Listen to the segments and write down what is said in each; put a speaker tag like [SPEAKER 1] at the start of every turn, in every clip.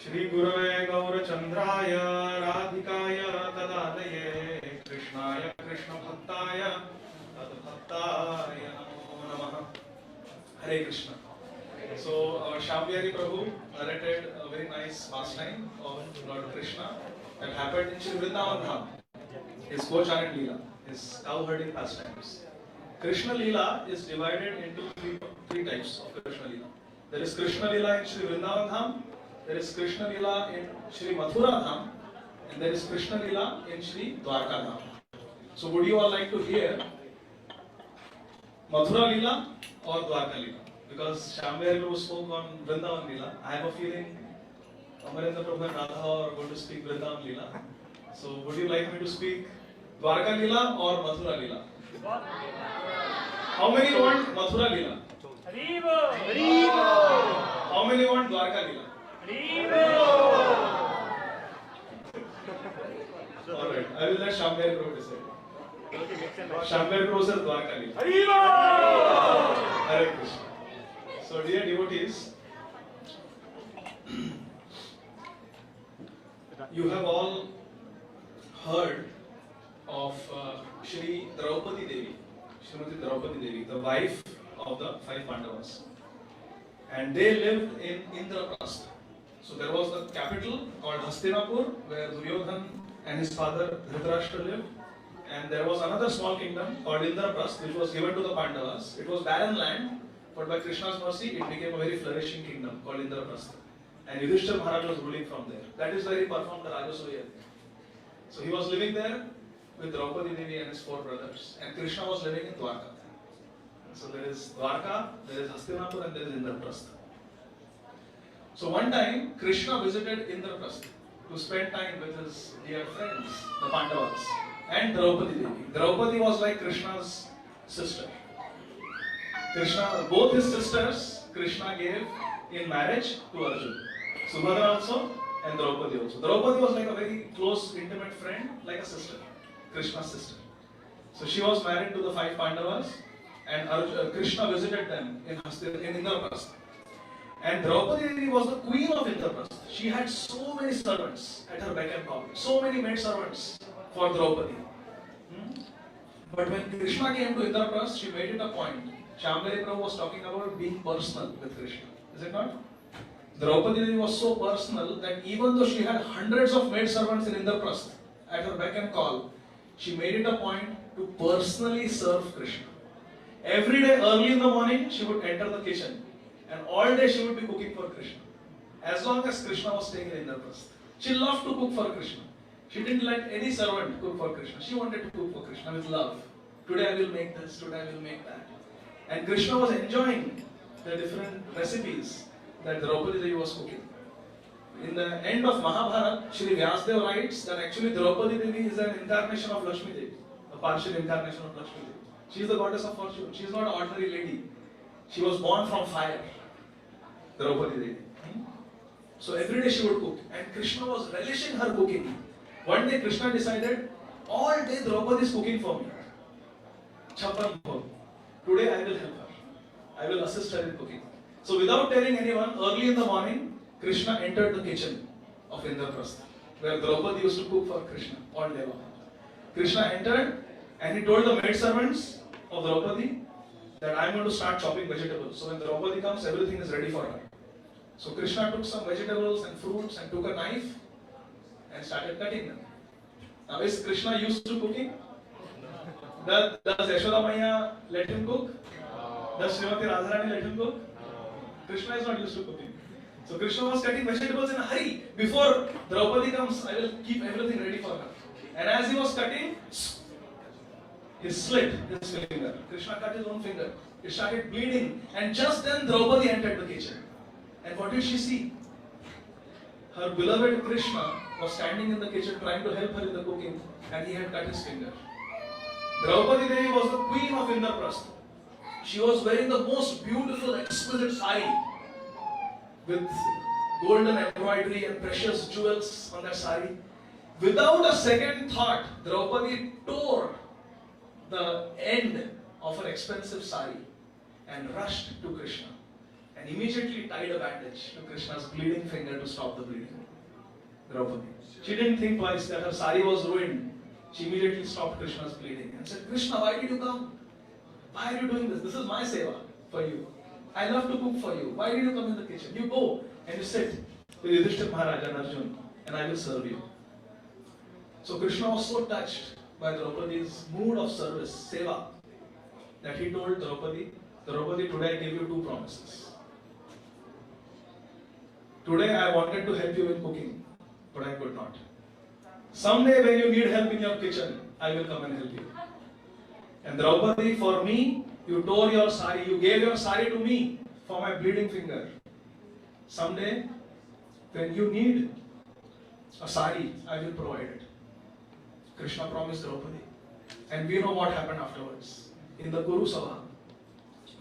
[SPEAKER 1] श्री गुरवे गौरचंद्राय राधिकाय तदालये कृष्णाय कृष्ण भक्ताय तद्भक्ताय नमो नमः. Hare Krishna. So our Shyam Prabhu narrated a very nice pastime of Lord Krishna that happened in Shri Vrindavan Dham, his co-chariot Leela, his cow herding pastimes. Krishna Leela is divided into three types of Krishna Leela. There is Krishna Leela in Shri Vrindavan Dham, there is Krishna Leela in Shri Mathura Dham, and there is Krishna Leela in Shri Dwarka Dham. So would you all like to hear Mathura Leela or Dwarka Leela? Because Shyam Prabhu spoke on Vrindavan Leela. I have a feeling Amarendra Prabhu and Radha are going to speak Vrindavan Leela. So would you like me to speak Dwarka Leela or Mathura Leela? How many want Mathura Leela? How many want Dwarka Leela? Alright, I will let Shyam Prabhu decide. Shyam Prabhu says Dwarka Leela. Hare Krishna. So dear devotees, you have all heard of Shri Draupadi Devi, Srimati Draupadi Devi, the wife of the five Pandavas, and they lived in Indraprastha. So there was the capital called Hastinapur, where Duryodhan and his father Dhritarashtra lived, and there was another small kingdom called Indraprastha, which was given to the Pandavas. It was barren land, but by Krishna's mercy, it became a very flourishing kingdom called Indraprastha. And Yudhishthira Maharaj was ruling from there. That is where he performed the Rajasuya. So he was living there with Draupadi Devi and his four brothers. And Krishna was living in Dwarka. So there is Dwarka, there is Hastinapur, and there is Indraprastha. So one time, Krishna visited Indraprastha to spend time with his dear friends, the Pandavas, and Draupadi Devi. Draupadi was like Krishna's sister. Both his sisters, Krishna gave in marriage to Arjuna. Subhadra also and Draupadi also. Draupadi was like a very close, intimate friend, like a sister, Krishna's sister. So she was married to the five Pandavas, and Krishna visited them in Indraprastha. And Draupadi Devi was the queen of Indraprastha. She had so many servants at her beck and call, so many maid servants for Draupadi. But when Krishna came to Indraprastha, she made it a point. Shyam Prabhu was talking about being personal with Krishna. Is it not? Draupadi Devi was so personal that even though she had hundreds of maid servants in Indraprastha at her beck and call, she made it a point to personally serve Krishna. Every day early in the morning, she would enter the kitchen, and all day she would be cooking for Krishna. As long as Krishna was staying in Indraprastha, she loved to cook for Krishna. She didn't let any servant cook for Krishna. She wanted to cook for Krishna with love. Today I will make this, today I will make that. And Krishna was enjoying the different recipes that Draupadi Devi was cooking. In the end of Mahabharata, Shri Vyasdev writes that actually Draupadi Devi is an incarnation of Lakshmi Devi, a partial incarnation of Lakshmi Devi. She is the goddess of fortune. She is not an ordinary lady. She was born from fire, Draupadi Devi. So every day she would cook, and Krishna was relishing her cooking. One day Krishna decided, all day Draupadi is cooking for me. Chappan bhog. Today I will help her. I will assist her in cooking. So without telling anyone, early in the morning, Krishna entered the kitchen of Indraprastha, where Draupadi used to cook for Krishna all day long. Krishna entered and he told the maid servants of Draupadi that I am going to start chopping vegetables. So when Draupadi comes, everything is ready for her. So Krishna took some vegetables and fruits and took a knife and started cutting them. Now is Krishna used to cooking? Does Yashoda Maya let him cook? Does Srimati Radharani let him cook? Krishna is not used to cooking. So Krishna was cutting vegetables in a hurry. Before Draupadi comes, I will keep everything ready for her. And as he was cutting, he slit his finger. Krishna cut his own finger. It started bleeding. And just then Draupadi entered the kitchen. And what did she see? Her beloved Krishna was standing in the kitchen trying to help her in the cooking, and he had cut his finger. Draupadi Devi was the queen of Indraprastha. She was wearing the most beautiful, exquisite sari with golden embroidery and precious jewels on that sari. Without a second thought, Draupadi tore the end of her expensive sari and rushed to Krishna and immediately tied a bandage to Krishna's bleeding finger to stop the bleeding. Draupadi. She didn't think twice that her sari was ruined. She immediately stopped Krishna's bleeding and said, Krishna, why did you come? Why are you doing this? This is my seva for you. I love to cook for you. Why did you come in the kitchen? You go and you sit with Yudhishthira Maharaj and Arjun and I will serve you. So Krishna was so touched by Draupadi's mood of service, seva, that he told Draupadi, Draupadi, today I give you two promises. Today I wanted to help you in cooking, but I could not. Someday when you need help in your kitchen, I will come and help you. And Draupadi, for me, you tore your sari, you gave your sari to me for my bleeding finger. Someday, when you need a sari, I will provide it. Krishna promised Draupadi. And we know what happened afterwards. In the Kuru Sabha.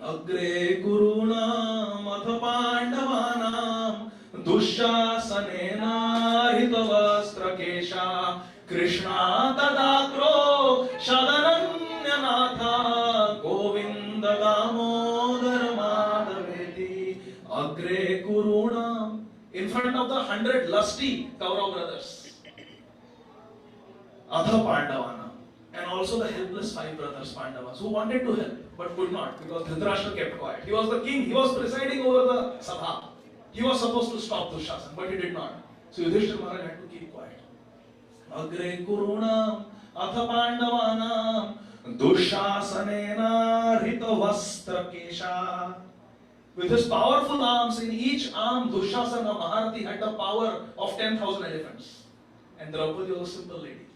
[SPEAKER 1] Agre Kuruna Matha Pandavanam Dushyasanena Hitavastra Kesha Krishna Tadakro Shadananyanatha Govinda Damodar Madhaveti Agre Kuruna, in front of the 100 lusty Kaurav brothers, Atha Pandavana, and also the helpless 5 brothers Pandavas who wanted to help but could not because Dhritarashtra kept quiet. He was the king, he was presiding over the Sabha. He was supposed to stop Dushasan, but he did not. So Yudhishthira Maharaj had to keep quiet. Agre Kurunam Atha Pandavanam Dushasanena Ritavastra Kesha. With his powerful arms, in each arm Dushasana Maharati had the power of 10,000 elephants. And Draupadi was a simple lady.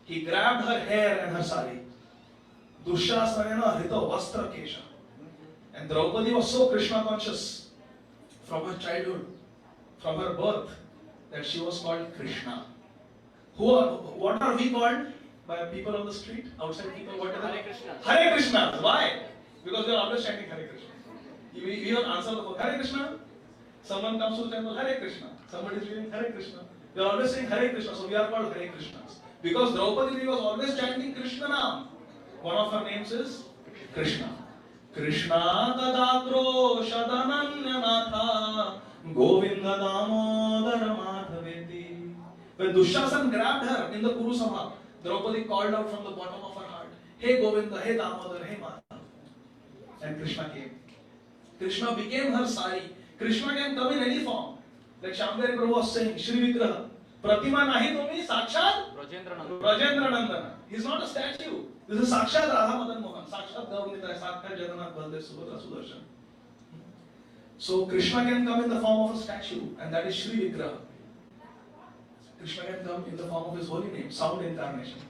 [SPEAKER 1] He grabbed her hair and her sari. Dushyasanena Hrita Vastra Kesha. And Draupadi was so Krishna conscious from her childhood, from her birth, that she was called Krishna. What are we called by people on the street? Outside people, what are they? Hare Krishna. Hare Krishna. Why? Because they are always chanting Hare Krishna. We don't answer the phone. Hare Krishna. Someone comes to the temple, Hare Krishna. Somebody is reading Hare Krishna. They are always saying Hare Krishna, so we are called Hare Krishnas. Because Draupadi was always chanting Krishna Naam. One of her names is Krishna. Krishna Tadakro Shadananyanatha Govinda Damodar Madhaveti. When Dushasan grabbed her in the Kuru Sabha, Draupadi called out from the bottom of her heart, Hey Govinda, Hey Damodar, Hey Madhav. And Krishna came. Krishna became her sari. Krishna can come in any form. Like Shyamdari Prabhu was saying, Shri Vigraha. Pratima nahi tumi Sakshat Rajendra Nandana. He is not a statue. This is Sakshat Radha Madan Mohan. Sakshat Gaurnita, Sakshat Jagannath Baldev Subhadra Sudarshan. So Krishna can come in the form of a statue, and that is Shri Vigraha. Krishna can come in the form of his holy name, sound incarnation.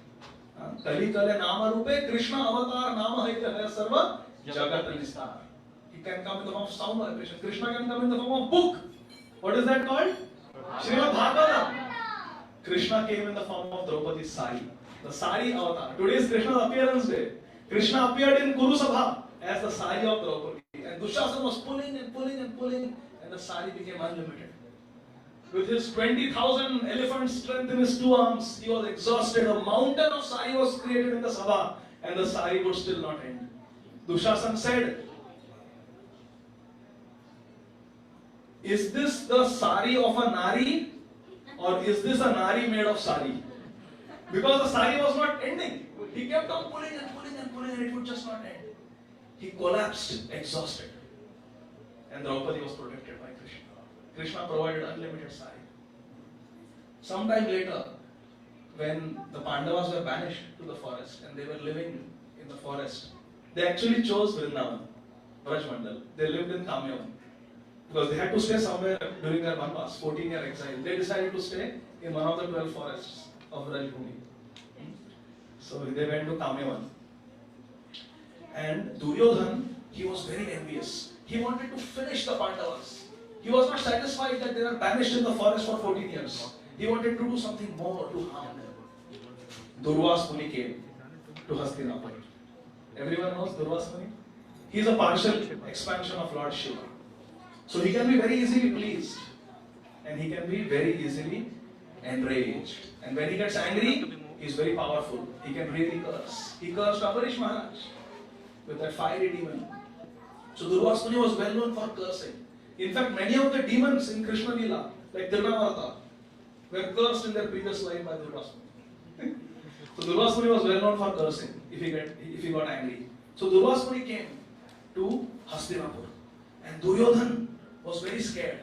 [SPEAKER 1] Kali Kale Nama Rupe Krishna Avatar Nama Haita Hai Sarva Jagat Nistar. He can come in the form of sound vibration. Krishna can come in the form of book. What is that called? Srimad Bhagavatam. Krishna came in the form of Draupadi's sari. The sari avatar. Today is Krishna's appearance day. Krishna appeared in Kuru Sabha as the sari of Draupadi. And Dushasana was pulling and pulling and pulling, and the sari became unlimited. With his 20,000 elephant strength in his 2 arms, he was exhausted. A mountain of sari was created in the Sabha, and the sari would still not end. Dushasana said, Is this the sari of a nari, or is this a nari made of sari? Because the sari was not ending. He kept on pulling and pulling and pulling, and it would just not end. He collapsed, exhausted. And Draupadi was protected by Krishna. Krishna provided unlimited sari. Sometime later, when the Pandavas were banished to the forest and they were living in the forest, they actually chose Vrindavan, Brajmandal. They lived in Kamyavan. Because they had to stay somewhere during their Vanvas, 14-year exile. They decided to stay in one of the 12 forests of Rajbhumi. So they went to Kamyavan. And Duryodhan, he was very envious. He wanted to finish the Pandavas. He was not satisfied that they were banished in the forest for 14 years. He wanted to do something more to harm them. Durvas Muni came to Hastinapur. Everyone knows Durvas Muni? He is a partial expansion of Lord Shiva. So he can be very easily pleased. And he can be very easily enraged. And when he gets angry, he is very powerful. He can really curse. He cursed Ambarish Maharaj with that fiery demon. So Durvas Muni was well known for cursing. In fact, many of the demons in Krishna Lila, like Dirnavarta, were cursed in their previous life by Durvas Muni. So Durvas Muni was well known for cursing if he got angry. So Durvas Muni came to Hastinapur, and Duryodhan was very scared.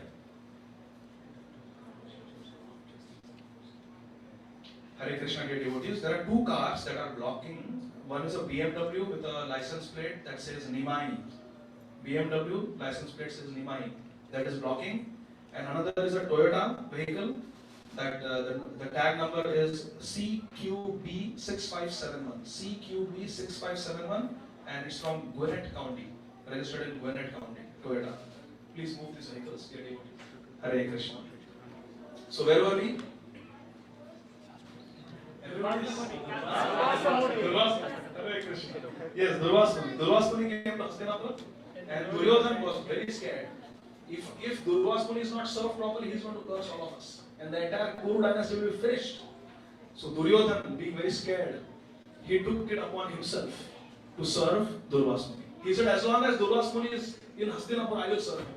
[SPEAKER 1] Hare Krishna dear devotees, there are two cars that are blocking. One is a BMW with a license plate that says Nimai. BMW license plate says Nimai. That is blocking. And another is a Toyota vehicle that the tag number is CQB6571. CQB6571, and it's from Gwinnett County, registered in Gwinnett County, Toyota. Please move these vehicles, dear devotees. Hare Krishna. So where were we? Everybody? Hare Krishna. Yes, Durvas Muni. Durvas Muni came to Hastinapur, and Duryodhan was very scared. If Durvas Muni is not served properly, he is going to curse all of us, and the entire Kuru dynasty will be finished. So Duryodhan, being very scared, he took it upon himself to serve Durvas Muni. He said, as long as Durvas Muni is in Hastinapur, I will serve him.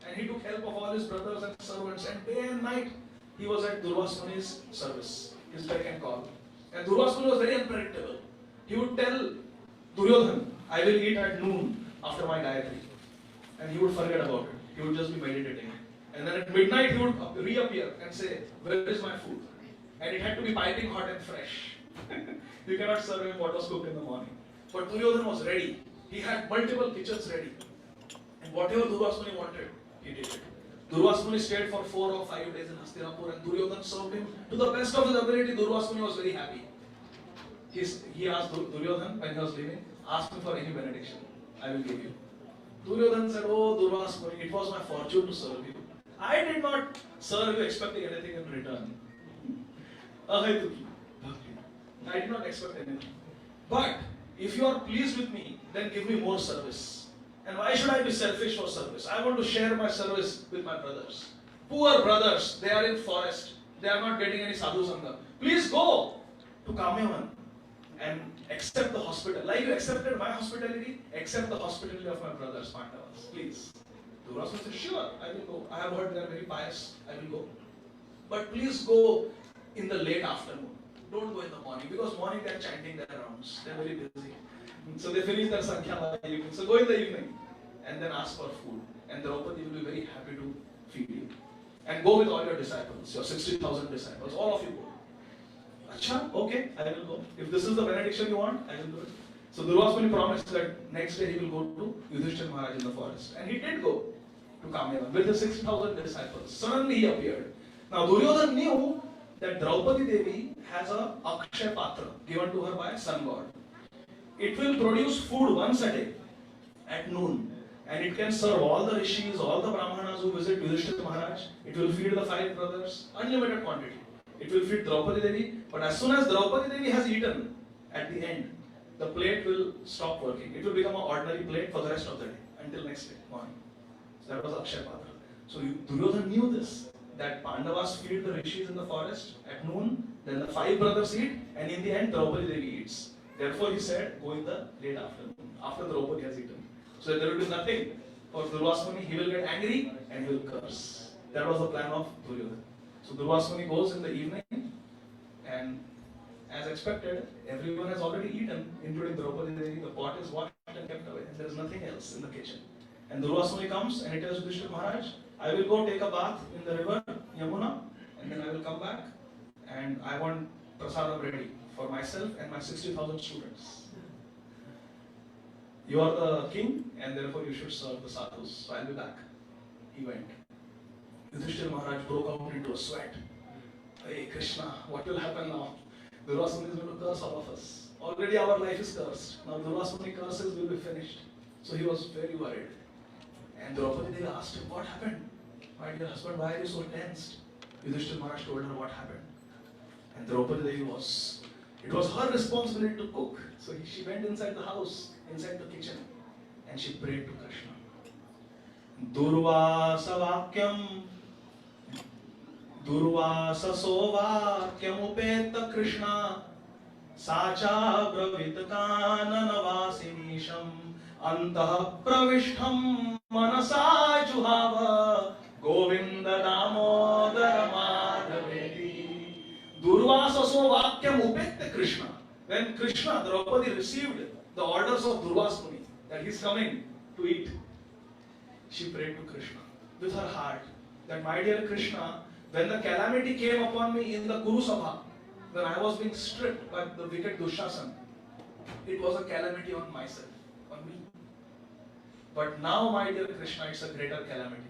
[SPEAKER 1] And he took help of all his brothers and servants, and day and night he was at Durvas Muni's service, his beck and call. And Durvas Muni was very unpredictable. He would tell Duryodhan, I will eat at noon after my Gayatri. And he would forget about it. He would just be meditating. And then at midnight he would reappear and say, where is my food? And it had to be piping hot and fresh. You cannot serve him what was cooked in the morning. But Duryodhan was ready. He had multiple kitchens ready. And whatever Durvas Muni wanted, he did it. Durvas Muni stayed for 4 or 5 days in Hastinapur, and Duryodhan served him to the best of his ability. Durvas Muni was very happy. He asked Duryodhan when he was leaving, ask me for any benediction, I will give you. Duryodhan said, oh Durvas Muni, it was my fortune to serve you. I did not serve you expecting anything in return. I did not expect anything. But if you are pleased with me, then give me more service. And why should I be selfish for service? I want to share my service with my brothers. Poor brothers, they are in forest. They are not getting any sadhu sangha. Please go to Kamyavan and accept the hospital. Like you accepted my hospitality, accept the hospitality of my brothers, Pandavas. Please. Durvas Muni said, sure, I will go. I have heard they are very pious. I will go. But please go in the late afternoon. Don't go in the morning, because morning they are chanting their rounds. They are very busy. So they finish their sankhya by evening. So go in the evening and then ask for food. And Draupadi will be very happy to feed you. And go with all your disciples, your 60,000 disciples. All of you go. Acha, okay, I will go. If this is the benediction you want, I will do it. So Durvas Muni promised that next day he will go to Yudhishthira Maharaj in the forest. And he did go to Kamyavan with his 60,000 disciples. Suddenly he appeared. Now Duryodhan knew that Draupadi Devi has a Akshay Patra given to her by sun god. It will produce food once a day at noon, and it can serve all the rishis, all the brahmanas who visit Yudhishthira Maharaj. It will feed the 5 brothers, unlimited quantity. It will feed Draupadi Devi, but as soon as Draupadi Devi has eaten, at the end, the plate will stop working. It will become an ordinary plate for the rest of the day, until next day morning. So that was Akshay Patra. So Duryodhan knew this, that Pandavas feed the rishis in the forest at noon, then the 5 brothers eat, and in the end Draupadi Devi eats. Therefore he said, go in the late afternoon, after Draupadi has eaten. So there will be nothing for Durvas Muni. He will get angry and he will curse. That was the plan of Duryodhan. So Durvas Muni goes in the evening, and as expected, everyone has already eaten, including Draupadi Devi. The pot is washed and kept away, and there is nothing else in the kitchen. And Durvas Muni comes and he tells Yudhishthira Maharaj, I will go take a bath in the river Yamuna, and then I will come back, and I want prasadam ready for myself and my 60,000 students. You are the king, and therefore you should serve the sadhus. So I'll be back. He went. Yudhishthira Maharaj broke out into a sweat. Hey Krishna, what will happen now? Durvas Muni is going to curse all of us. Already our life is cursed. Now Durvas Muni curses will be finished. So he was very worried. And Draupadi Devi asked him, what happened? My dear husband, why are you so tensed? Yudhishthira Maharaj told her what happened. And Draupadi Devi it was her responsibility to cook. So she went inside the house, inside the kitchen, and she prayed to Krishna. Durvasa sovakyam upeta Krishna sacha bravit kanana vasinisham Antah pravishtham manasa juhava Govinda damodara madhaveti. Durvasa so vakyam upekta Krishna. When Krishna, Draupadi received the orders of Durvasa Muni that he is coming to eat, she prayed to Krishna with her heart that, my dear Krishna, when the calamity came upon me in the Kuru Sabha, when I was being stripped by the wicked Dushasana, it was a calamity on myself, on me. But now, my dear Krishna, it's a greater calamity.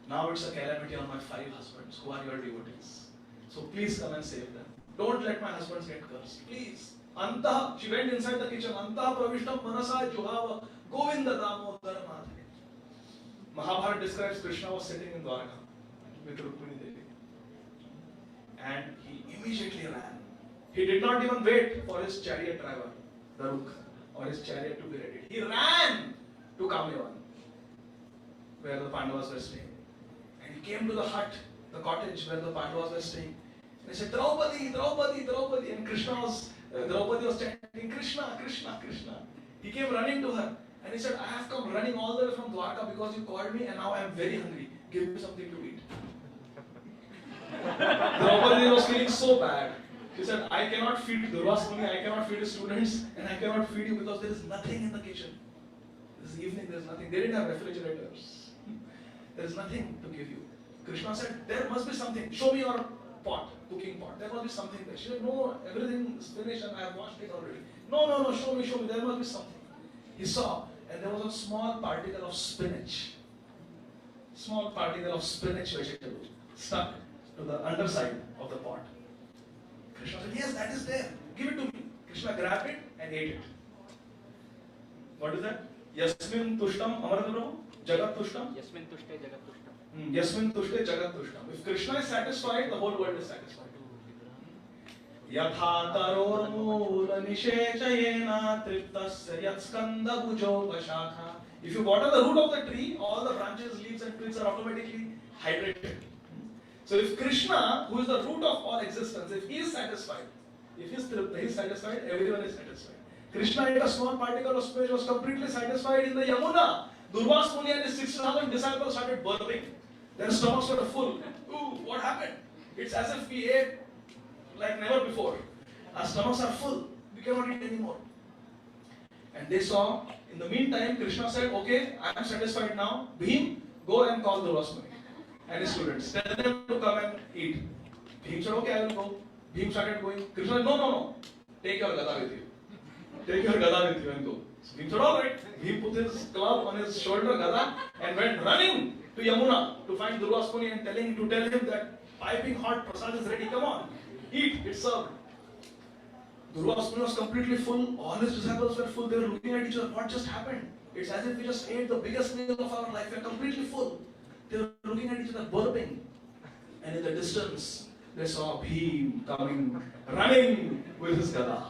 [SPEAKER 1] Now it's a calamity on my 5 husbands who are your devotees. So please come and save them. Don't let my husbands get cursed. Please. Antah, she went inside the kitchen. Antah pravishtam manasa juhava Govinda damodara madhaveti. Mahabharata describes Krishna was sitting in Dwarka with Rukmini Devi. And he immediately ran. He did not even wait for his chariot driver, Daruk, or his chariot to be ready. He ran to Kamyavan, where the Pandavas were staying. And he came to the hut, the cottage where the Pandavas were staying. And he said, Draupadi, Draupadi, Draupadi. And Draupadi was chanting, Krishna, Krishna, Krishna. He came running to her. And he said, I have come running all the way from Dwarka because you called me and now I am very hungry. Give me something to eat. Draupadi was feeling so bad. She said, I cannot feed Durvasa Muni, I cannot feed his students, and I cannot feed you because there is nothing in the kitchen. This evening there is nothing. They didn't have refrigerators. There is nothing to give you. Krishna said, there must be something. Show me your pot, cooking pot. There must be something there. She said, no, everything is finished and I have washed it already. No, show me. There must be something. He saw, and there was a small particle of spinach. Small particle of spinach vegetable stuck to the underside of the pot. Krishna said, yes, that is there. Give it to me. Krishna grabbed it and ate it. What is that? Yasmin tushtam amaradaram jagat tushtam.
[SPEAKER 2] Yasmin tushte jagat tushtam.
[SPEAKER 1] Yasmin tushte jagat tushtam. If Krishna is satisfied, the whole world is satisfied. Yatha taror moola nishechayena triptasya yat skanda bhujo vashakha. If you water the root of the tree, all the branches, leaves and twigs are automatically hydrated. So if Krishna, who is the root of all existence, if he is satisfied, if he is satisfied, everyone is satisfied. Krishna ate a small particle of spinach, was completely satisfied in the Yamuna. Durvasa Muni and his 6,000 disciples started burping. Their stomachs were full. Ooh, what happened? It's as if we ate like never before. Our stomachs are full. We cannot eat anymore. And they saw, in the meantime, Krishna said, okay, I am satisfied now. Bhim, go and call Durvasa Muni and his students. Tell them to come and eat. Bhim said, okay, I will go. Bhim started going. Krishna said, no. Take your gada with you. Take your gada with you and go. So Bhim said, alright. Bhim put his club on his shoulder, gada, and went running to Yamuna to find Durvasa Muni and tell him that piping hot prasad is ready. Come on, eat, it's served. Durvasa Muni was completely full. All his disciples were full. They were looking at each other. What just happened? It's as if we just ate the biggest meal of our life. We are completely full. They were looking at each other, burping. And in the distance, they saw Bhim coming, running with his gada.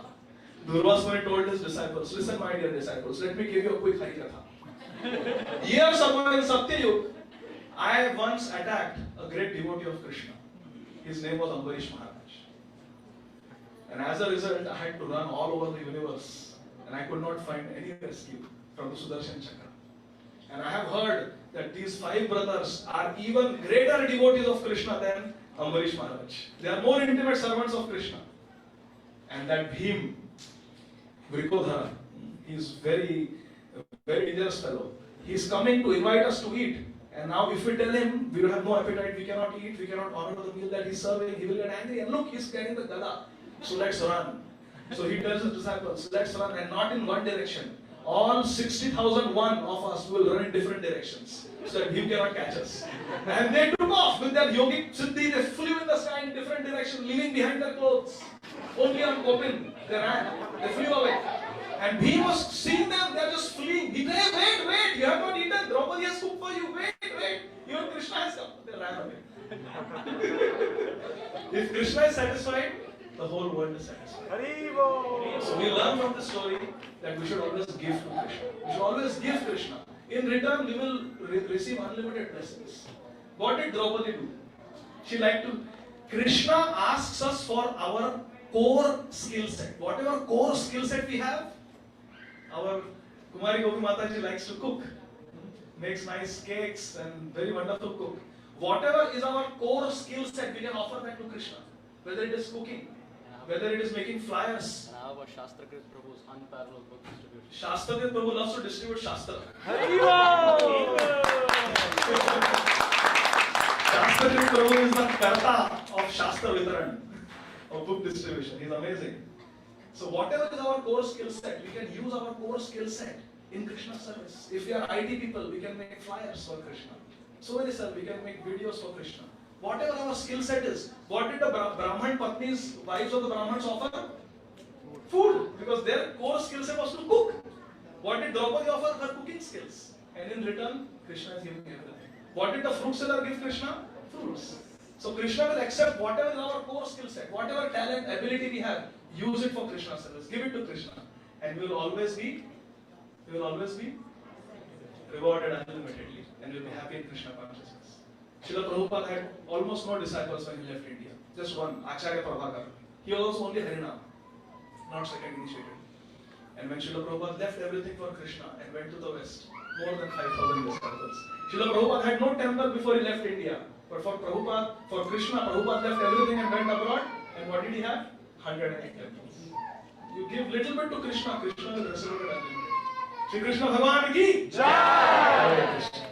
[SPEAKER 1] Durvasa Muni told his disciples, listen my dear disciples, let me give you a quick Harikatha. Years ago in Satyayug, I once attacked a great devotee of Krishna. His name was Ambarish Maharaj. And as a result, I had to run all over the universe. And I could not find any rescue from the Sudarshan Chakra. And I have heard that these 5 brothers are even greater devotees of Krishna than Ambarish Maharaj. They are more intimate servants of Krishna. And that Bhim, Vrikodhara, he is very dangerous fellow. He is coming to invite us to eat. And now if we tell him we will have no appetite, we cannot eat, we cannot honor the meal that he is serving, he will get angry. And look, he is carrying the gada. So let's run. So he tells his disciples, let's run, and not in one direction. All 60,001 of us will run in different directions so that Bhim cannot catch us. And they took off with their yogic siddhi. They flew in the sky in different directions, leaving behind their clothes. Only on Gopin, they ran. They flew away. And Bhim was seeing them, they are just fleeing. He said, wait, you have not eaten. Draupadi has cooked for you. Wait. Even Krishna has come. They ran away. If Krishna is satisfied, the whole world is satisfied. So we learn from this story that we should always give to Krishna. We should always give Krishna. In return, we will receive unlimited blessings. What did Draupadi do? She liked to. Krishna asks us for our core skill set. Whatever core skill set we have, our Kumari Gopi Mataji likes to cook, makes nice cakes and very wonderful cook. Whatever is our core skill set, we can offer that to Krishna. Whether it is cooking, whether it is making flyers.
[SPEAKER 2] And how about Shastrakrit Prabhu's unparalleled book distribution?
[SPEAKER 1] Shastrakrit Prabhu loves to distribute Shastra. Shastrakrit Prabhu is the karta of Shastra Vitaran, of book distribution. He's amazing. So whatever is our core skill set, we can use our core skill set in Krishna service. If we are IT people, we can make flyers for Krishna. So many sir, we can make videos for Krishna. Whatever our skill set is, what did the Brahman Patnis, wives of the Brahmans offer? Food, because their core skill set was to cook. What did Draupadi offer? Her cooking skills. And in return, Krishna is giving everything. What did the fruit seller give Krishna? Fruits. So Krishna will accept whatever is our core skill set, whatever talent, ability we have, use it for Krishna service. Give it to Krishna. And we will always be rewarded unlimitedly. And we will be happy in Krishna consciousness. Srila Prabhupada had almost no disciples when he left India. Just one, Acharya Prabhakar. He was only Harinam, not second initiated. And when Srila Prabhupada left everything for Krishna and went to the West, more than 5,000 disciples. Srila Prabhupada had no temple before he left India. But for Prabhupada, for Krishna, Prabhupada left everything and went abroad. And what did he have? 108 temples. You give little bit to Krishna, Krishna will reciprocate unlimited. Shri Krishna Bhagavan ki Jai! Hare Krishna.